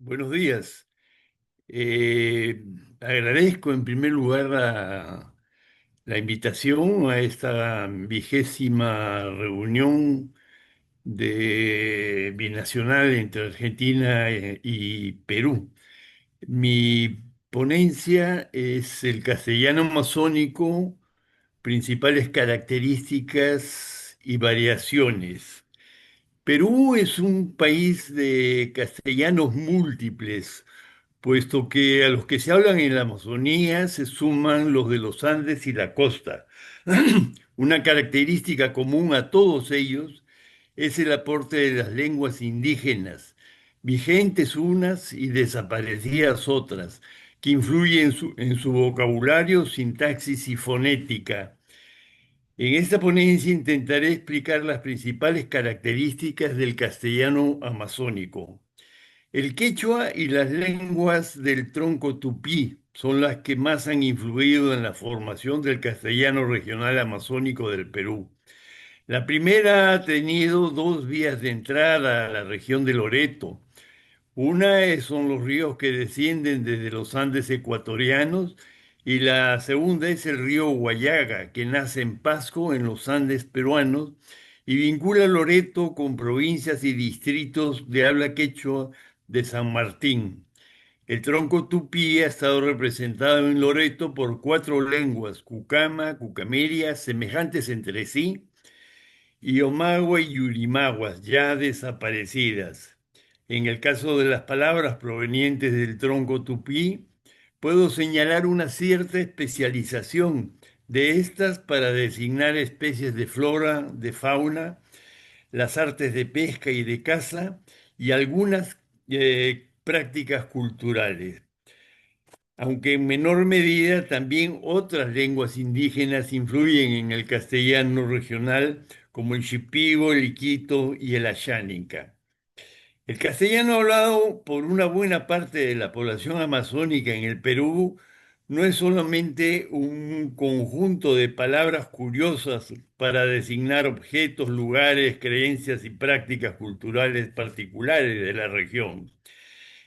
Buenos días. Agradezco en primer lugar la invitación a esta vigésima reunión binacional entre Argentina y Perú. Mi ponencia es el castellano amazónico, principales características y variaciones. Perú es un país de castellanos múltiples, puesto que a los que se hablan en la Amazonía se suman los de los Andes y la costa. Una característica común a todos ellos es el aporte de las lenguas indígenas, vigentes unas y desaparecidas otras, que influyen en su vocabulario, sintaxis y fonética. En esta ponencia intentaré explicar las principales características del castellano amazónico. El quechua y las lenguas del tronco tupí son las que más han influido en la formación del castellano regional amazónico del Perú. La primera ha tenido dos vías de entrada a la región de Loreto. Son los ríos que descienden desde los Andes ecuatorianos y la segunda es el río Guayaga, que nace en Pasco, en los Andes peruanos, y vincula Loreto con provincias y distritos de habla quechua de San Martín. El tronco tupí ha estado representado en Loreto por cuatro lenguas, cucama, cucameria, semejantes entre sí, y Omagua y Yurimaguas, ya desaparecidas. En el caso de las palabras provenientes del tronco tupí, puedo señalar una cierta especialización de estas para designar especies de flora, de fauna, las artes de pesca y de caza y algunas prácticas culturales, aunque en menor medida también otras lenguas indígenas influyen en el castellano regional, como el shipibo, el iquito y el ayánica. El castellano hablado por una buena parte de la población amazónica en el Perú no es solamente un conjunto de palabras curiosas para designar objetos, lugares, creencias y prácticas culturales particulares de la región.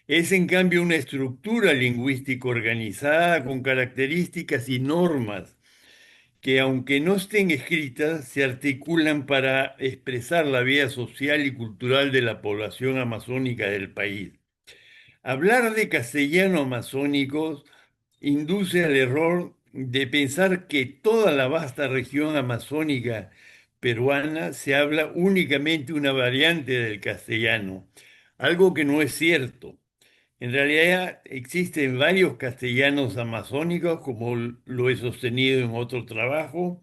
Es en cambio una estructura lingüística organizada con características y normas que, aunque no estén escritas, se articulan para expresar la vida social y cultural de la población amazónica del país. Hablar de castellano amazónico induce al error de pensar que toda la vasta región amazónica peruana se habla únicamente una variante del castellano, algo que no es cierto. En realidad existen varios castellanos amazónicos, como lo he sostenido en otro trabajo,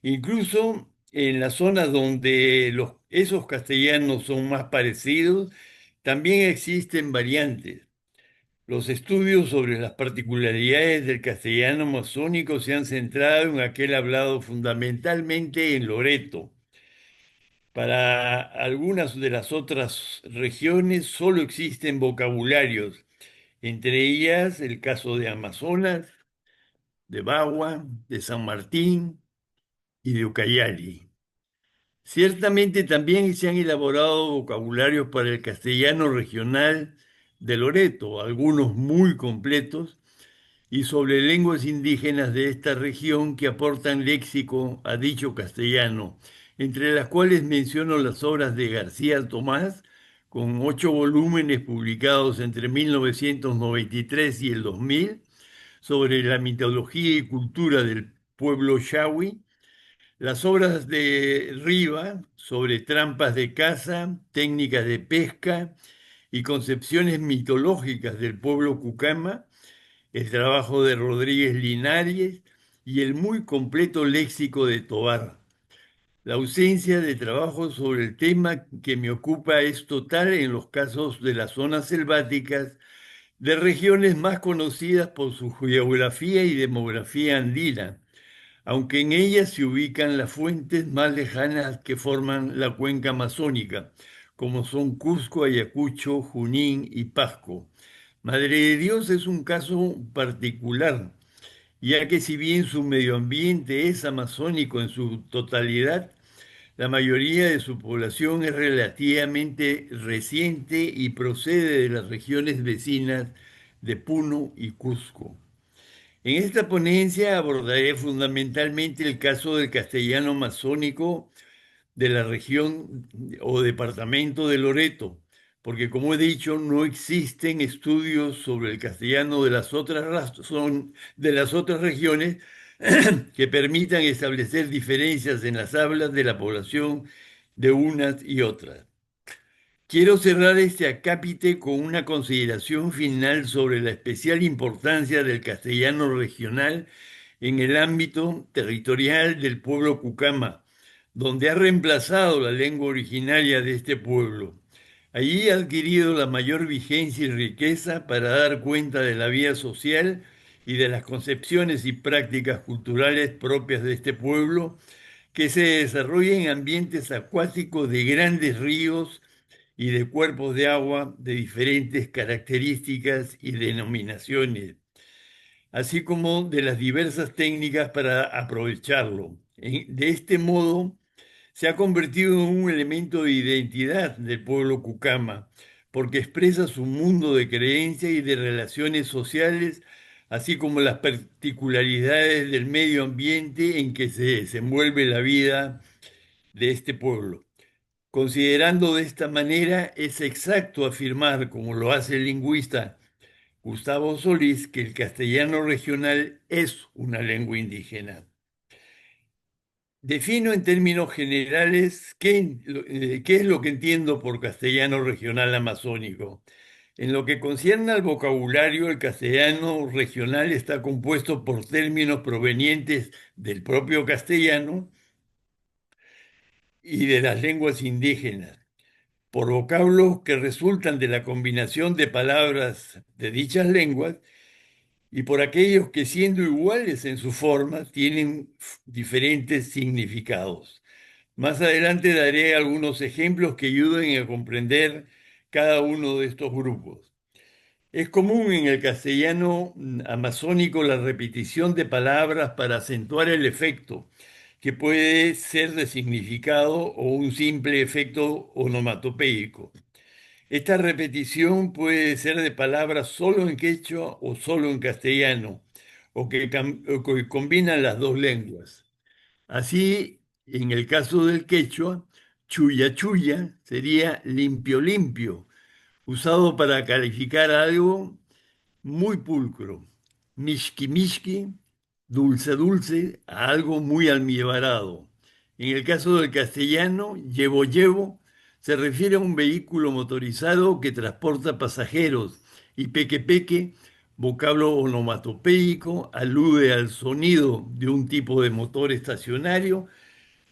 incluso en las zonas donde esos castellanos son más parecidos, también existen variantes. Los estudios sobre las particularidades del castellano amazónico se han centrado en aquel hablado fundamentalmente en Loreto. Para algunas de las otras regiones solo existen vocabularios, entre ellas el caso de Amazonas, de Bagua, de San Martín y de Ucayali. Ciertamente también se han elaborado vocabularios para el castellano regional de Loreto, algunos muy completos, y sobre lenguas indígenas de esta región que aportan léxico a dicho castellano, entre las cuales menciono las obras de García Tomás, con 8 volúmenes publicados entre 1993 y el 2000, sobre la mitología y cultura del pueblo Shawi, las obras de Riva sobre trampas de caza, técnicas de pesca y concepciones mitológicas del pueblo Cucama, el trabajo de Rodríguez Linares y el muy completo léxico de Tobar. La ausencia de trabajo sobre el tema que me ocupa es total en los casos de las zonas selváticas de regiones más conocidas por su geografía y demografía andina, aunque en ellas se ubican las fuentes más lejanas que forman la cuenca amazónica, como son Cusco, Ayacucho, Junín y Pasco. Madre de Dios es un caso particular, ya que si bien su medio ambiente es amazónico en su totalidad, La mayoría de su población es relativamente reciente y procede de las regiones vecinas de Puno y Cusco. En esta ponencia abordaré fundamentalmente el caso del castellano masónico de la región o departamento de Loreto, porque como he dicho, no existen estudios sobre el castellano de las de las otras regiones que permitan establecer diferencias en las hablas de la población de unas y otras. Quiero cerrar este acápite con una consideración final sobre la especial importancia del castellano regional en el ámbito territorial del pueblo Cucama, donde ha reemplazado la lengua originaria de este pueblo. Allí ha adquirido la mayor vigencia y riqueza para dar cuenta de la vida social y de las concepciones y prácticas culturales propias de este pueblo, que se desarrolla en ambientes acuáticos de grandes ríos y de cuerpos de agua de diferentes características y denominaciones, así como de las diversas técnicas para aprovecharlo. De este modo, se ha convertido en un elemento de identidad del pueblo Cucama, porque expresa su mundo de creencias y de relaciones sociales, así como las particularidades del medio ambiente en que se desenvuelve la vida de este pueblo. Considerando de esta manera, es exacto afirmar, como lo hace el lingüista Gustavo Solís, que el castellano regional es una lengua indígena. Defino en términos generales qué es lo que entiendo por castellano regional amazónico. En lo que concierne al vocabulario, el castellano regional está compuesto por términos provenientes del propio castellano y de las lenguas indígenas, por vocablos que resultan de la combinación de palabras de dichas lenguas y por aquellos que, siendo iguales en su forma, tienen diferentes significados. Más adelante daré algunos ejemplos que ayuden a comprender cada uno de estos grupos. Es común en el castellano amazónico la repetición de palabras para acentuar el efecto, que puede ser de significado o un simple efecto onomatopeico. Esta repetición puede ser de palabras solo en quechua o solo en castellano, o que combinan las dos lenguas. Así, en el caso del quechua, chuya chuya sería limpio limpio, usado para calificar algo muy pulcro. Mishki mishki, dulce dulce, a algo muy almibarado. En el caso del castellano, llevo llevo se refiere a un vehículo motorizado que transporta pasajeros y peque peque, vocablo onomatopeico, alude al sonido de un tipo de motor estacionario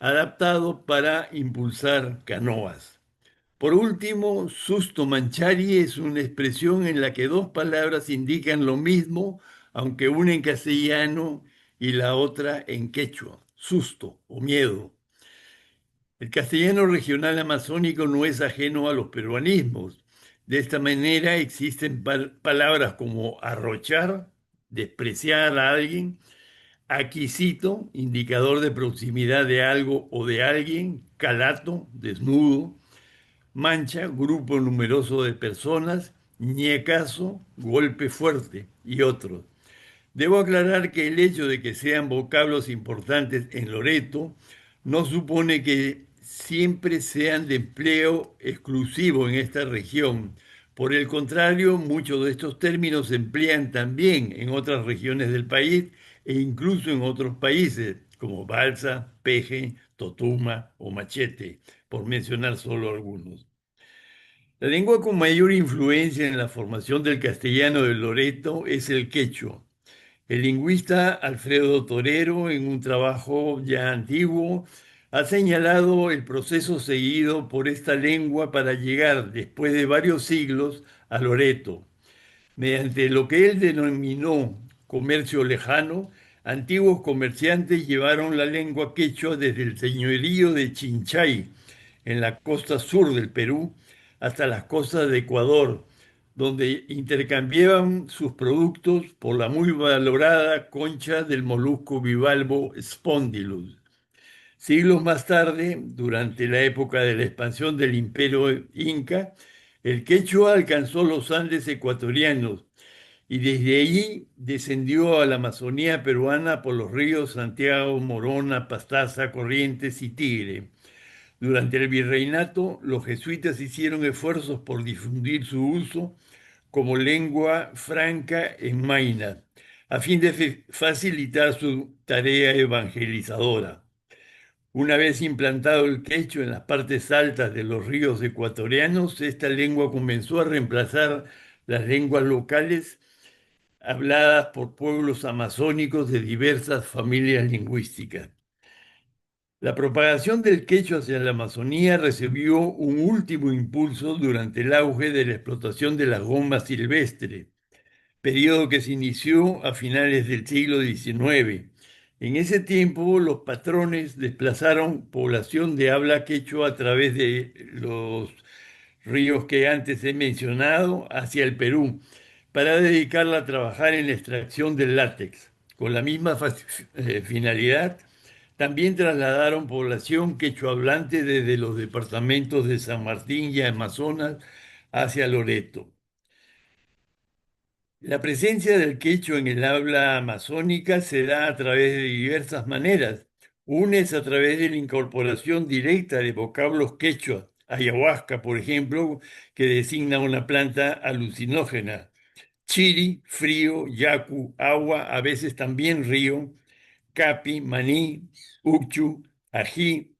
adaptado para impulsar canoas. Por último, susto manchari es una expresión en la que dos palabras indican lo mismo, aunque una en castellano y la otra en quechua, susto o miedo. El castellano regional amazónico no es ajeno a los peruanismos. De esta manera existen palabras como arrochar, despreciar a alguien, aquisito, indicador de proximidad de algo o de alguien, calato, desnudo, mancha, grupo numeroso de personas, ñecazo, golpe fuerte y otros. Debo aclarar que el hecho de que sean vocablos importantes en Loreto no supone que siempre sean de empleo exclusivo en esta región. Por el contrario, muchos de estos términos se emplean también en otras regiones del país e incluso en otros países, como balsa, peje, totuma o machete, por mencionar solo algunos. La lengua con mayor influencia en la formación del castellano de Loreto es el quechua. El lingüista Alfredo Torero, en un trabajo ya antiguo, ha señalado el proceso seguido por esta lengua para llegar, después de varios siglos, a Loreto. Mediante lo que él denominó comercio lejano, antiguos comerciantes llevaron la lengua quechua desde el señorío de Chinchay, en la costa sur del Perú, hasta las costas de Ecuador, donde intercambiaban sus productos por la muy valorada concha del molusco bivalvo Spondylus. Siglos más tarde, durante la época de la expansión del Imperio Inca, el quechua alcanzó los Andes ecuatorianos y desde allí descendió a la Amazonía peruana por los ríos Santiago, Morona, Pastaza, Corrientes y Tigre. Durante el virreinato, los jesuitas hicieron esfuerzos por difundir su uso como lengua franca en Mayna, a fin de facilitar su tarea evangelizadora. Una vez implantado el quechua en las partes altas de los ríos ecuatorianos, esta lengua comenzó a reemplazar las lenguas locales habladas por pueblos amazónicos de diversas familias lingüísticas. La propagación del quechua hacia la Amazonía recibió un último impulso durante el auge de la explotación de la goma silvestre, periodo que se inició a finales del siglo XIX. En ese tiempo, los patrones desplazaron población de habla quechua a través de los ríos que antes he mencionado hacia el Perú para dedicarla a trabajar en la extracción del látex. Con la misma finalidad, también trasladaron población quechohablante desde los departamentos de San Martín y Amazonas hacia Loreto. La presencia del quechua en el habla amazónica se da a través de diversas maneras. Una es a través de la incorporación directa de vocablos quechua, ayahuasca, por ejemplo, que designa una planta alucinógena, chiri, frío, yacu, agua, a veces también río, capi, maní, uchu, ají,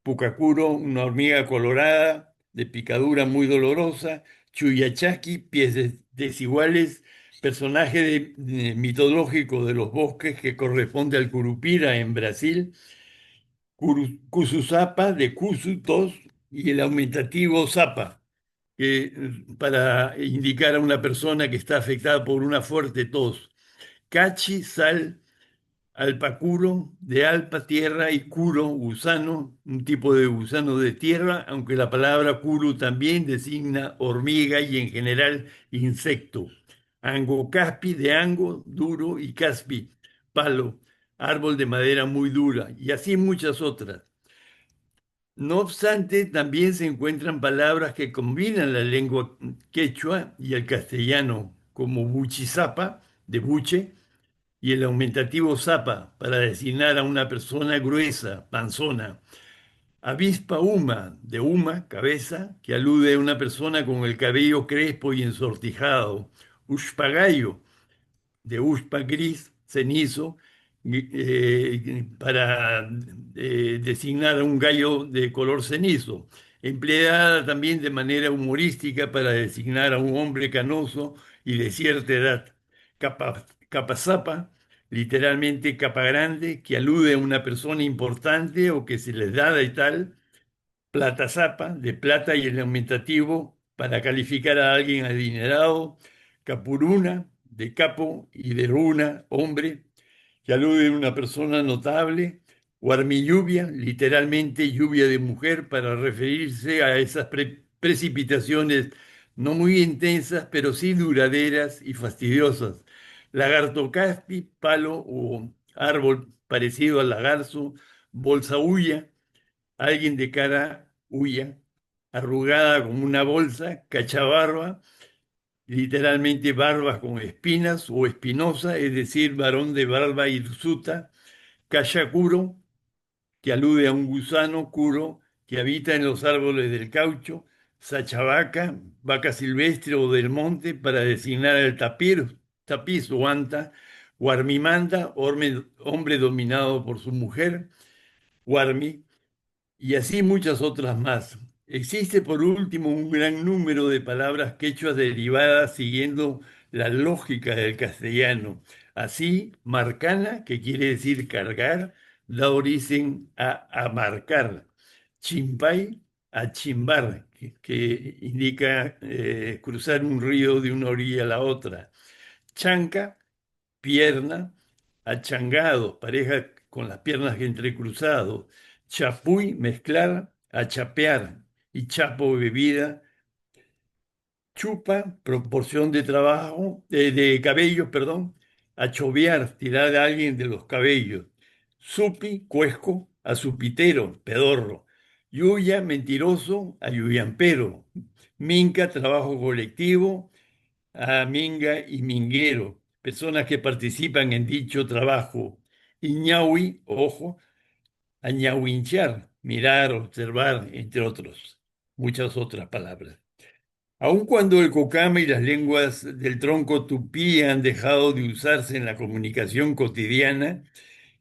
pucacuro, una hormiga colorada de picadura muy dolorosa, chuyachaki, pies desiguales, personaje mitológico de los bosques que corresponde al curupira en Brasil, Cususapa de Cusu, tos, y el aumentativo zapa, que, para indicar a una persona que está afectada por una fuerte tos. Cachi, sal, alpacuro, de alpa, tierra, y curo, gusano, un tipo de gusano de tierra, aunque la palabra curo también designa hormiga y en general insecto. Angocaspi, de ango, duro, y caspi, palo, árbol de madera muy dura, y así muchas otras. No obstante, también se encuentran palabras que combinan la lengua quechua y el castellano, como buchizapa, de buche, y el aumentativo zapa, para designar a una persona gruesa, panzona. Avispa huma, de huma, cabeza, que alude a una persona con el cabello crespo y ensortijado. Ushpagayo, de uspa gris, cenizo, para designar a un gallo de color cenizo, empleada también de manera humorística para designar a un hombre canoso y de cierta edad. Capazapa, literalmente capa grande, que alude a una persona importante o que se les da de tal. Platazapa, de plata y el aumentativo para calificar a alguien adinerado. Capuruna, de capo, y de runa, hombre, que alude a una persona notable. Guarmilluvia, literalmente lluvia de mujer, para referirse a esas precipitaciones no muy intensas, pero sí duraderas y fastidiosas. Lagartocaspi, palo o árbol parecido al lagarzo. Bolsaúya, alguien de cara huya, arrugada como una bolsa, cachabarba, literalmente barbas con espinas o espinosa, es decir, varón de barba hirsuta. Cachacuro, que alude a un gusano curo que habita en los árboles del caucho. Sachavaca, vaca silvestre o del monte, para designar al tapir, tapiz o anta. Guarmimanda, hombre dominado por su mujer. Guarmi, y así muchas otras más. Existe por último un gran número de palabras quechuas derivadas siguiendo la lógica del castellano. Así, marcana, que quiere decir cargar, da origen a marcar. Chimpay, a chimbar, que indica cruzar un río de una orilla a la otra. Chanca, pierna, achangado, pareja con las piernas entrecruzados. Chapuy, mezclar, achapear, y chapo, bebida. Chupa, proporción de trabajo, de cabellos, perdón. Achovear, tirar a alguien de los cabellos. Supi, cuesco, azupitero, pedorro. Yuya, mentiroso, ayuyampero. Minca, trabajo colectivo, a minga y minguero. Personas que participan en dicho trabajo. Iñaui, ojo, añauinchar, mirar, observar, entre otros. Muchas otras palabras. Aun cuando el cocama y las lenguas del tronco tupí han dejado de usarse en la comunicación cotidiana,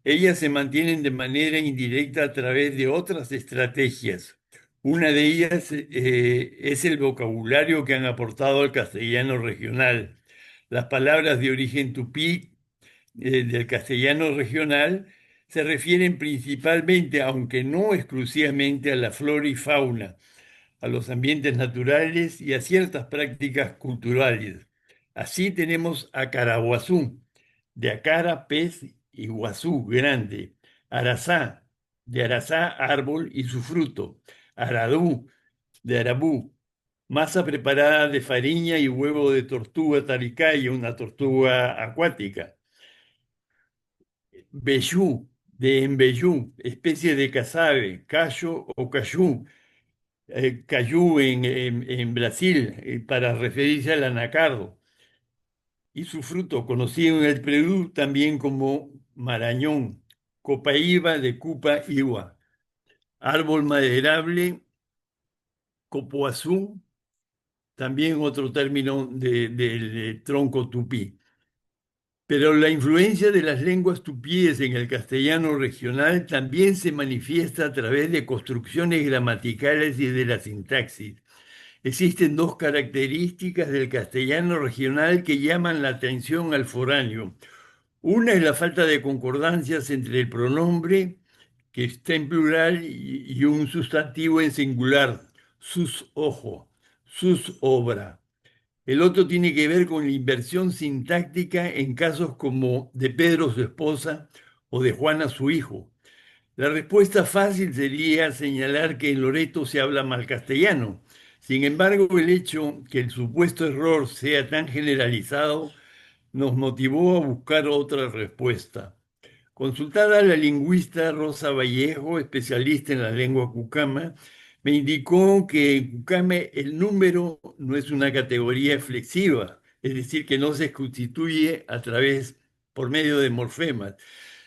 ellas se mantienen de manera indirecta a través de otras estrategias. Una de ellas es el vocabulario que han aportado al castellano regional. Las palabras de origen tupí del castellano regional se refieren principalmente, aunque no exclusivamente, a la flora y fauna, a los ambientes naturales y a ciertas prácticas culturales. Así tenemos a Caraguazú, de Acara, pez, y Guazú, grande. Arazá, de Arazá, árbol y su fruto. Aradú, de Arabú, masa preparada de farina y huevo de tortuga taricaya, una tortuga acuática. Vellú, de embellú, especie de casabe, cayo o cayú, cayú en Brasil, para referirse al anacardo, y su fruto, conocido en el Perú también como marañón, copaíba de cupa iwa, árbol maderable, copoazú, también otro término del tronco tupí. Pero la influencia de las lenguas tupíes en el castellano regional también se manifiesta a través de construcciones gramaticales y de la sintaxis. Existen dos características del castellano regional que llaman la atención al foráneo. Una es la falta de concordancias entre el pronombre, que está en plural, y un sustantivo en singular, sus ojo, sus obra. El otro tiene que ver con la inversión sintáctica en casos como de Pedro su esposa o de Juana su hijo. La respuesta fácil sería señalar que en Loreto se habla mal castellano. Sin embargo, el hecho que el supuesto error sea tan generalizado nos motivó a buscar otra respuesta. Consultada a la lingüista Rosa Vallejo, especialista en la lengua cucama, me indicó que en cucama el número no es una categoría flexiva, es decir, que no se constituye por medio de morfemas,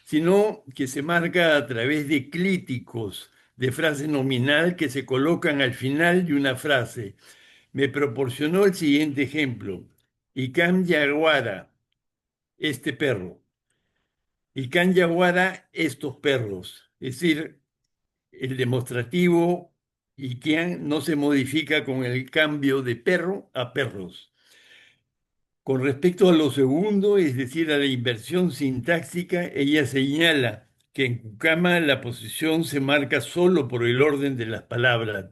sino que se marca a través de clíticos, de frase nominal que se colocan al final de una frase. Me proporcionó el siguiente ejemplo. Icam yaguara, este perro. Icam yaguara, estos perros. Es decir, el demostrativo Icam no se modifica con el cambio de perro a perros. Con respecto a lo segundo, es decir, a la inversión sintáctica, ella señala que en Cucama la posición se marca solo por el orden de las palabras.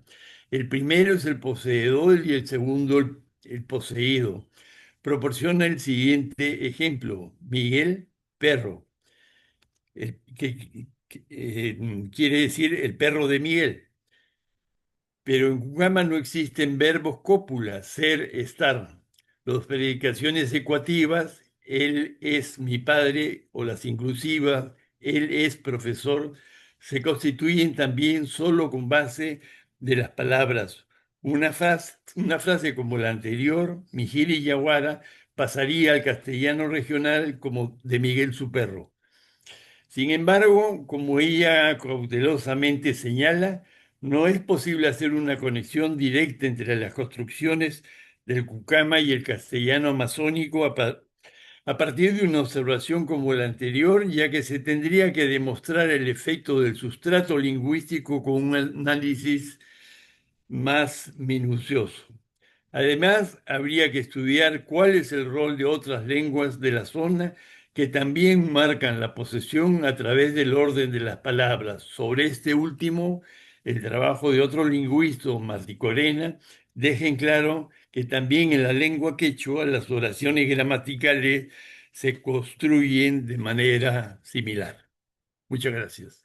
El primero es el poseedor y el segundo el poseído. Proporciona el siguiente ejemplo. Miguel, perro, quiere decir el perro de Miguel. Pero en Cucama no existen verbos cópula, ser, estar. Las predicaciones ecuativas, él es mi padre, o las inclusivas, él es profesor, se constituyen también solo con base de las palabras. Una frase como la anterior, Mijiri Yaguara, pasaría al castellano regional como de Miguel su perro. Sin embargo, como ella cautelosamente señala, no es posible hacer una conexión directa entre las construcciones del cucama y el castellano amazónico a partir de una observación como la anterior, ya que se tendría que demostrar el efecto del sustrato lingüístico con un análisis más minucioso. Además, habría que estudiar cuál es el rol de otras lenguas de la zona que también marcan la posesión a través del orden de las palabras. Sobre este último, el trabajo de otro lingüista, Marticorena, deja en claro que también en la lengua quechua las oraciones gramaticales se construyen de manera similar. Muchas gracias.